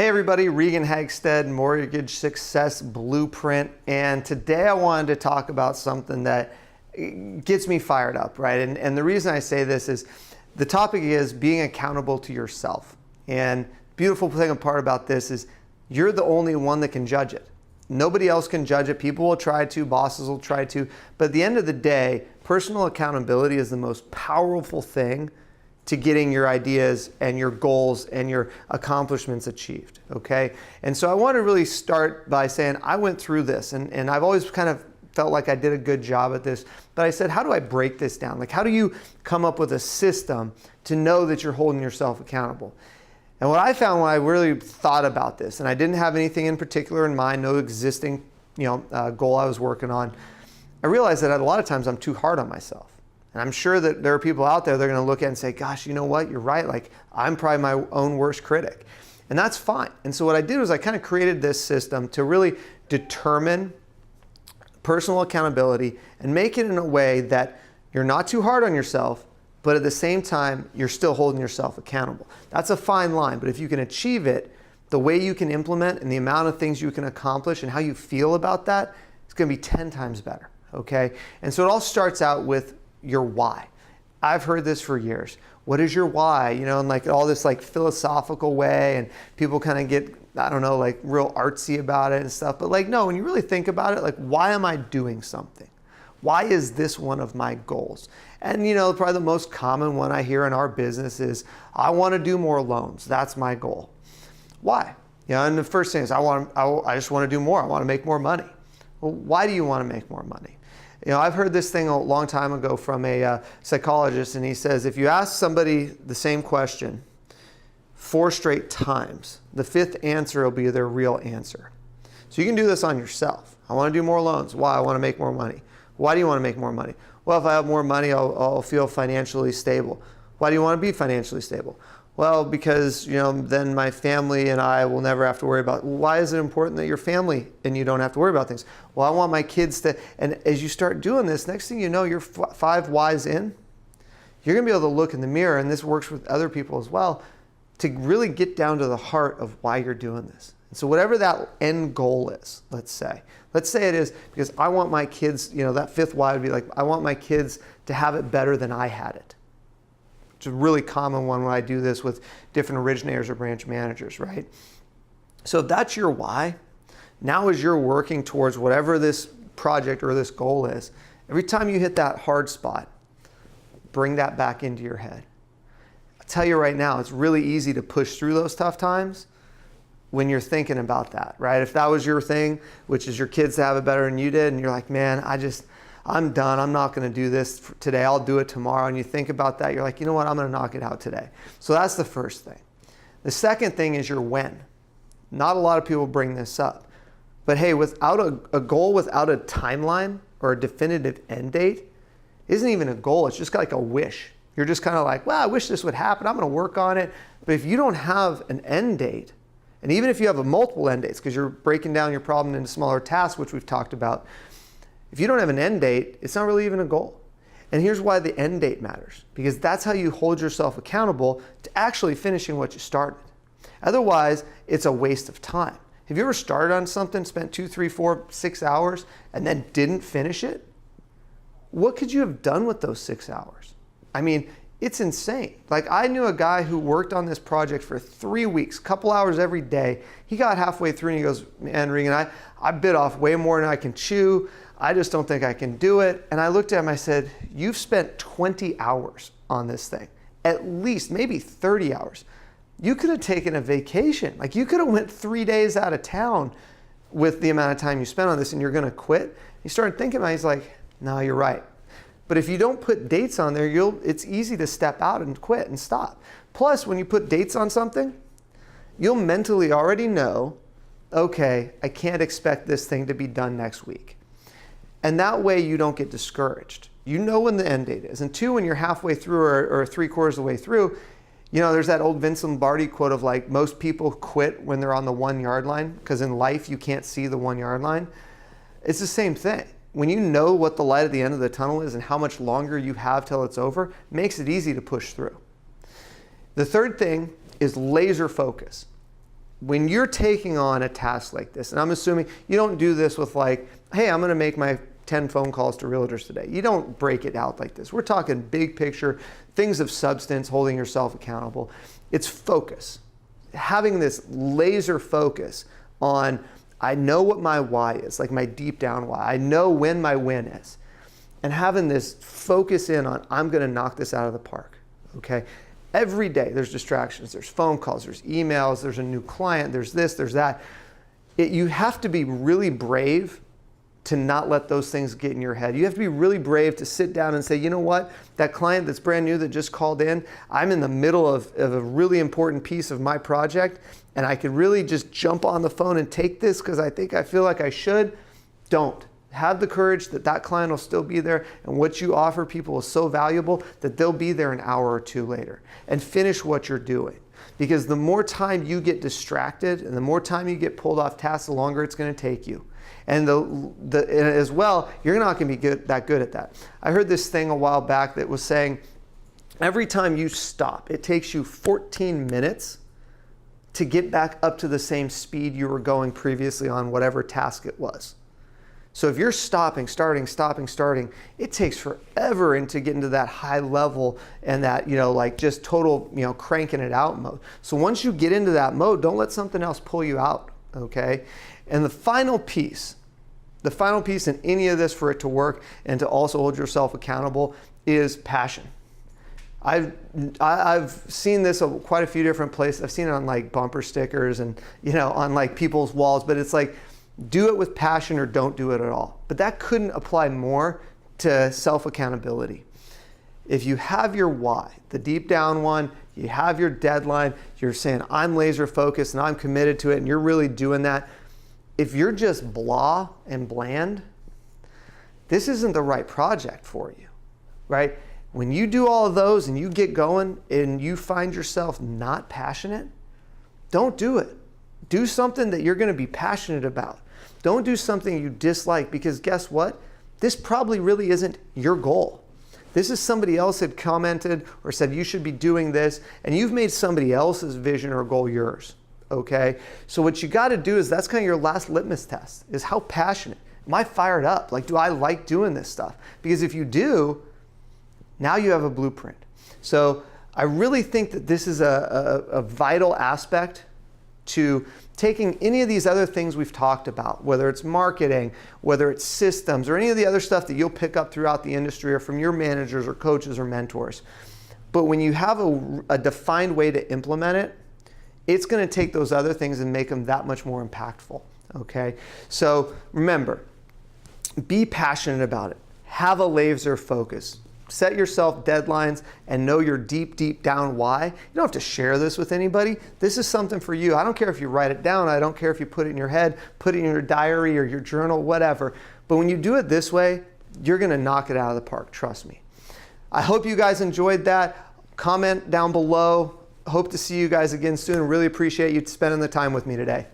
Hey everybody, Regan Hagstead, Mortgage Success Blueprint, and today I wanted to talk about something that gets me fired up, right? And the reason I say this is the topic is being accountable to yourself. And beautiful thing apart about this is you're the only one that can judge it. Nobody else can judge it. People will try to, bosses will try to, but at the end of the day, personal accountability is the most powerful thing to getting your ideas and your goals and your accomplishments achieved, okay? And so I want to really start by saying I went through this and I've always kind of felt like I did a good job at this, but I said, how do I break this down? Like, how do you come up with a system to know that you're holding yourself accountable? And what I found when I really thought about this, and I didn't have anything in particular in mind, no existing goal I was working on, I realized that a lot of times I'm too hard on myself. And I'm sure that there are people out there that are going to look at it and say, gosh, you know what? You're right. Like, I'm probably my own worst critic. And that's fine. And so what I did was I kind of created this system to really determine personal accountability and make it in a way that you're not too hard on yourself, but at the same time, you're still holding yourself accountable. That's a fine line. But if you can achieve it, the way you can implement and the amount of things you can accomplish and how you feel about that, it's going to be 10 times better. Okay? And so it all starts out with your why. I've heard this for years. What is your why? You know, and like all this like philosophical way, and people kind of get, I don't know, like real artsy about it and stuff. But like, no, when you really think about it, like, why am I doing something? Why is this one of my goals? And you know, probably the most common one I hear in our business is, I want to do more loans. That's my goal. Why? You know, and the first thing is, I just want to do more. I want to make more money. Well, why do you want to make more money? You know, I've heard this thing a long time ago from a psychologist, and he says, if you ask somebody the same question 4 straight times, the 5th answer will be their real answer. So you can do this on yourself. I want to do more loans. Why? I want to make more money. Why do you want to make more money? Well, if I have more money, I'll feel financially stable. Why do you want to be financially stable? Well, because, you know, then my family and I will never have to worry about. Why is it important that your family and you don't have to worry about things? Well, I want my kids to, and as you start doing this, next thing you know, you're 5 whys in, you're gonna be able to look in the mirror, and this works with other people as well, to really get down to the heart of why you're doing this. And so whatever that end goal is, let's say it is because I want my kids, you know, that 5th why would be like, I want my kids to have it better than I had it. It's a really common one when I do this with different originators or branch managers, right? So if that's your why, now as you're working towards whatever this project or this goal is, every time you hit that hard spot, bring that back into your head. I'll tell you right now, it's really easy to push through those tough times when you're thinking about that, right? If that was your thing, which is your kids to have it better than you did, and you're like, man, I'm done. I'm not going to do this today. I'll do it tomorrow. And you think about that. You're like, you know what? I'm going to knock it out today. So that's the first thing. The second thing is your when. Not a lot of people bring this up. But hey, without a goal, without a timeline or a definitive end date, isn't even a goal. It's just like a wish. You're just kind of like, well, I wish this would happen. I'm going to work on it. But if you don't have an end date, and even if you have a multiple end dates, because you're breaking down your problem into smaller tasks, which we've talked about, if you don't have an end date, it's not really even a goal. And here's why the end date matters. Because that's how you hold yourself accountable to actually finishing what you started. Otherwise, it's a waste of time. Have you ever started on something, spent 2, 3, 4, 6 hours, and then didn't finish it? What could you have done with those 6 hours? I mean, it's insane. Like, I knew a guy who worked on this project for 3 weeks, couple hours every day. He got halfway through and he goes, man, Regan, I bit off way more than I can chew. I just don't think I can do it. And I looked at him, I said, you've spent 20 hours on this thing, at least maybe 30 hours. You could have taken a vacation. Like, you could have went 3 days out of town with the amount of time you spent on this, and you're gonna quit. He started thinking about it, he's like, no, you're right. But if you don't put dates on there, it's easy to step out and quit and stop. Plus, when you put dates on something, you'll mentally already know, okay, I can't expect this thing to be done next week. And that way you don't get discouraged. You know when the end date is. And 2, when you're halfway through or 3/4 of the way through, you know, there's that old Vince Lombardi quote of like, most people quit when they're on the 1-yard line, because in life you can't see the 1-yard line. It's the same thing. When you know what the light at the end of the tunnel is and how much longer you have till it's over, it makes it easy to push through. The third thing is laser focus. when you're taking on a task like this, and I'm assuming you don't do this with like, hey, I'm going to make my 10 phone calls to realtors today. You don't break it out like this. We're talking big picture, things of substance, holding yourself accountable. It's focus. Having this laser focus on, I know what my why is, like my deep down why. I know when my win is. And having this focus in on, I'm going to knock this out of the park, okay? Every day there's distractions, there's phone calls, there's emails, there's a new client, there's this, there's that. You have to be really brave to not let those things get in your head. You have to be really brave to sit down and say, you know what, that client that's brand new that just called in, I'm in the middle of a really important piece of my project, and I could really just jump on the phone and take this because I feel like I should. Don't. Have the courage that that client will still be there, and what you offer people is so valuable that they'll be there an hour or two later. And finish what you're doing. Because the more time you get distracted and the more time you get pulled off task, the longer it's going to take you. And as well, you're not going to be that good at that. I heard this thing a while back that was saying, every time you stop, it takes you 14 minutes to get back up to the same speed you were going previously on whatever task it was. So if you're stopping, starting, it takes forever to get into that high level and that, like just total, cranking it out mode. So once you get into that mode, don't let something else pull you out, okay? And the final piece in any of this for it to work and to also hold yourself accountable is passion. I've seen this quite a few different places. I've seen it on like bumper stickers and, on like people's walls, but it's like, do it with passion or don't do it at all. But that couldn't apply more to self-accountability. If you have your why, the deep down one, you have your deadline, you're saying, I'm laser focused and I'm committed to it, and you're really doing that. If you're just blah and bland, this isn't the right project for you, right? When you do all of those and you get going and you find yourself not passionate, don't do it. Do something that you're going to be passionate about. Don't do something you dislike, because guess what? This probably really isn't your goal. This is somebody else had commented or said you should be doing this, and you've made somebody else's vision or goal yours, okay? So what you got to do is, that's kind of your last litmus test, is how passionate. Am I fired up? Like, do I like doing this stuff? Because if you do, now you have a blueprint. So I really think that this is a vital aspect to taking any of these other things we've talked about, whether it's marketing, whether it's systems, or any of the other stuff that you'll pick up throughout the industry or from your managers or coaches or mentors. But when you have a defined way to implement it, it's going to take those other things and make them that much more impactful, okay? So remember, be passionate about it. Have a laser focus. Set yourself deadlines and know your deep, deep down why. You don't have to share this with anybody. This is something for you. I don't care if you write it down. I don't care if you put it in your head, put it in your diary or your journal, whatever. But when you do it this way, you're going to knock it out of the park. Trust me. I hope you guys enjoyed that. Comment down below. Hope to see you guys again soon. Really appreciate you spending the time with me today.